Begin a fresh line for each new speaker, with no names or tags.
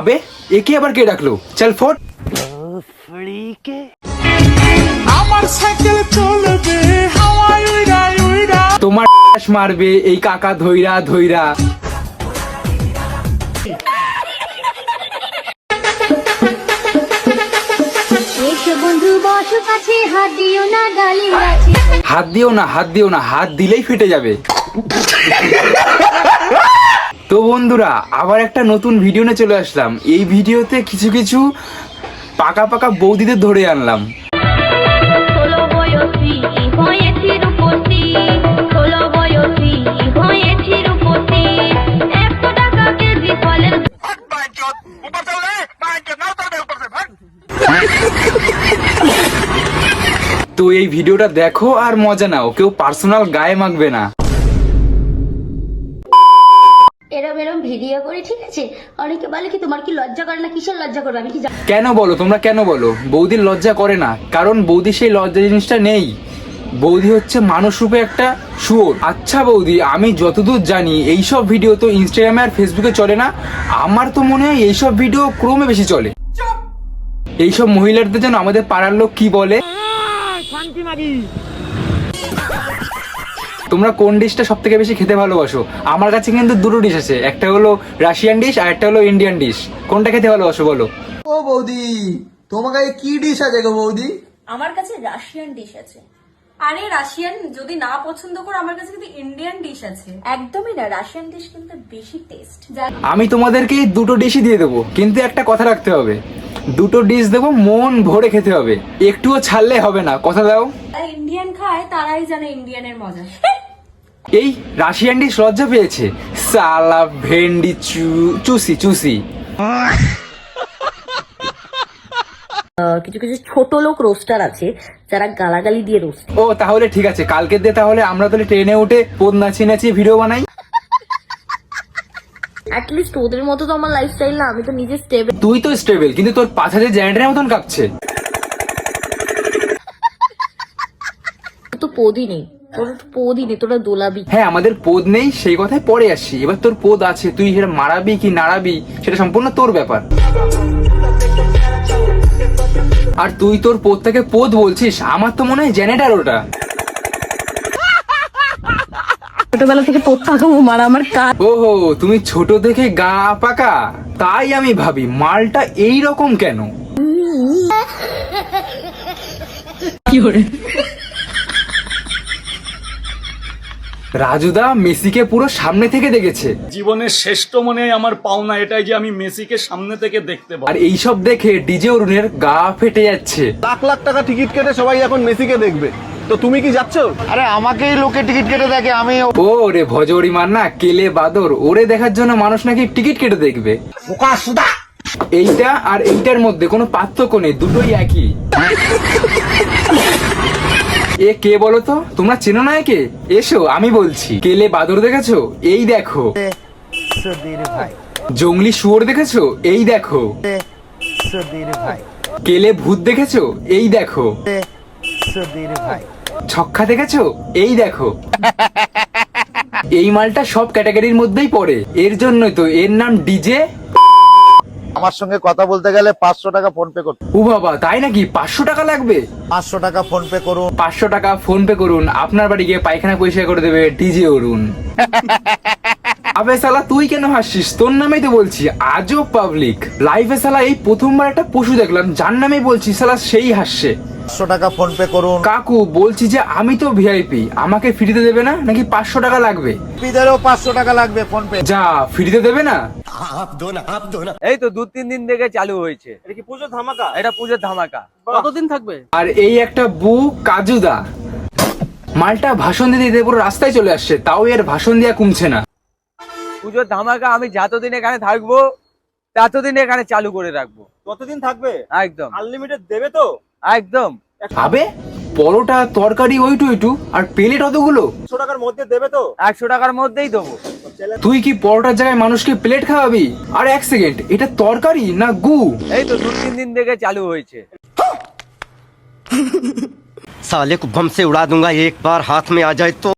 আবে একে আবার কে ডাকলো? চল ফোট।
আমার সাইকেল চলবে হাওয়ায় উইরা উইরা,
তোমার মারবে এই কাকা ধইরা ধইরা।
বন্ধু বসো কাছে, হাত দিও না ডালিম গাছে।
হাত দিও না, হাত দিও না, হাত দিলেই ফেটে যাবে। তো বন্ধুরা আবার একটা নতুন ভিডিও নিয়ে চলে আসলাম। এই ভিডিওতে কিছু কিছু পাকা পাকা বৌদিদের ধরে আনলাম। তো এই ভিডিওটা দেখো আর মজা নাও, কেউ পার্সোনাল গায়ে মাখবে না।
এরম ভিডিও করি, ঠিক আছে? অনেকে বলে কি তোমার কি লজ্জা করে না? কিসের লজ্জা করবে? আমি কি
কেন বলো, তোমরা কেন বলো বৌদির লজ্জা করে না? কারণ বৌদি সেই লজ্জা জিনিসটা নেই। বৌদি হচ্ছে মানুষ রূপে একটা শুয়োর। আচ্ছা বৌদি, আমি যতদূর জানি এইসব ভিডিও তো ইনস্টাগ্রামে আর ফেসবুকে চলে না। আমার তো মনে হয় এইসব ভিডিও ক্রমে বেশি চলে। এইসব মহিলাদের জন্য আমাদের পাড়ার লোক কি বলে? তোমরা কোন ডিশটা সব থেকে বেশি খেতে ভালোবাসো? আমার কাছে কিন্তু দুটো ডিশ আছে, একটা হলো রাশিয়ান ডিশ আর একটা হলো ইন্ডিয়ান ডিশ। কোনটা খেতে ভালোবাসো বলো?
ও বৌদি, তোমার কাছে কি ডিশ আছে গো বৌদি?
আমার কাছে রাশিয়ান ডিশ আছে। আরে রাশিয়ান যদি না পছন্দ করো, আমার কাছে কিন্তু ইন্ডিয়ান ডিশ আছে। একদমই না, রাশিয়ান ডিশ কিন্তু বেশি টেস্ট।
আমি তোমাদেরকে দুটো ডিশই দিয়ে দেবো, কিন্তু একটা কথা রাখতে হবে, দুটো ডিশ দেবো মন ভরে খেতে হবে, একটুও ছাড়লে হবে না, কথা দাও।
যারা ইন্ডিয়ান খায় তারাই জানে ইন্ডিয়ানের মজা।
এই রাশিয়ান ডিশ লজ্জা পেয়েছে, সালা ভেন্ডি চুসি চুসি।
কিছু কিছু ছোট লোক রোস্টার আছে যারা গালাগালি দিয়ে রোস্ট।
ও তাহলে ঠিক আছে, কালকে দিয়ে তাহলে আমরা তাহলে ট্রেনে উঠে পদ নাচিয়ে নাচিয়ে ভিডিও বানাই।
অ্যাটলিস্ট ওদের মতো তো আমার লাইফস্টাইল না, আমি তো নিজে স্টেবল।
তুই তো স্টেবল, কিন্তু তোর পাছা যে জেনারেটরের মতন কাঁপছে।
তো পদই নেই, তোর তো পদই নেই, তোরা দোলাবি।
হ্যাঁ আমাদের পদ নেই, সেই কথায় পরে আসছি। এবার তোর পদ আছে, তুই সেটা মারাবি কি নাড়াবি সেটা সম্পূর্ণ তোর ব্যাপার। আর তুই তোর পদটাকে পদ বলছিস, আমার তো মনে হয় জেনারেটর ওটা।
ছোটবেলা থেকে পদ থাকা মারা আমার কাজ।
ওহো, তুমি ছোট দেখে গা পাকা, তাই আমি ভাবি মালটা এই রকম কেন। রাজুদা মেসিকে পুরো সামনে থেকে দেখেছে।
জীবনের শ্রেষ্ঠ মনে আমার পাওনা এটাই যে আমি মেসিকে সামনে থেকে দেখতে পাই।
আর এইসব দেখে ডিজে অরুণের গা ফেটে যাচ্ছে।
লাখ লাখ টাকা টিকিট কেটে সবাই এখন মেসিকে দেখবে, তো তুমি কি যাচ্ছ? আরে আমাকেই লোকে টিকিট কেটে দেখে, আমি
ও রে ভজরি মান্না কেলে বাদর, ওরে দেখার জন্য মানুষ নাকি টিকিট কেটে দেখবে। এইটা আর এইটার মধ্যে কোনো পার্থক্য নেই, দুটোই একই। এ কে বলো তো? তোমরা চেনো না একে? এসো আমি বলছি। কেলে বাদর দেখেছো? এই দেখো। জঙ্গলি শুয়োর দেখেছো? এই দেখো। কেলে ভূত দেখেছো? এই দেখো। ছক্কা দেখেছো? এই দেখো। এই মালটা সব ক্যাটাগরির মধ্যেই পড়ে, এর জন্যই তো এর নাম ডিজে।
আমার সঙ্গে কথা বলতে গেলে 500 টাকা ফোন পে করতে।
ও বাবা, তাই নাকি? 500 টাকা লাগবে?
500 টাকা ফোন পে করুন।
500 টাকা ফোন পে করুন, আপনার বাড়ি গিয়ে পায়খানা পরিষ্কার করে দেবে ডিজে অরুণ। আবে শালা তুই কেন হাসছিস? তোর নামেই তো বলছি, আজও পাবলিক লাইভে শালা এই প্রথমবার একটা পশু দেখলাম যার নামেই বলছি, শালা সেই হাসছে।
500 টাকা ফোন পে করুন।
কাকু বলছি যে আমি তো ভিআইপি, আমাকে ফ্রিতে দেবে না নাকি 500 টাকা লাগবে?
পিদেরও 500 টাকা লাগবে ফোন পে।
যা, ফ্রিতে দেবে না?
এই তো 2-3 দিন থেকে চালু হয়েছে। এটা কি পুজোর ধামাকা? এটা পুজোর ধামাকা। কতদিন থাকবে?
আর এই একটা বু কাজুদা মালটা ভাষণ দিতে দিতে পুরো রাস্তায় চলে আসছে, তাও এর ভাষণ দেওয়া কমছে না।
পুজোর ধামাকা আমি যতদিন এখানে থাকবো ততদিন এখানে চালু করে রাখবো।
কতদিন থাকবে?
একদম
আনলিমিটেড দেবে তো?
একদম।
আবে পরোটা তরকারি ওইটু ওইটু আর প্লেট অতগুলো?
100 টাকার মধ্যে দেবে তো?
100 টাকার মধ্যেই দেবো।
তুই কি পরোটার জায়গায় মানুষকে প্লেট খাওয়াবি? আর এক সেকেন্ড, এটা তরকারি না গু?
এই তো 2-3 দিন থেকে চালু হয়েছে।
साले को बम से उड़ा दूंगा एक बार हाथ में आ जाए तो।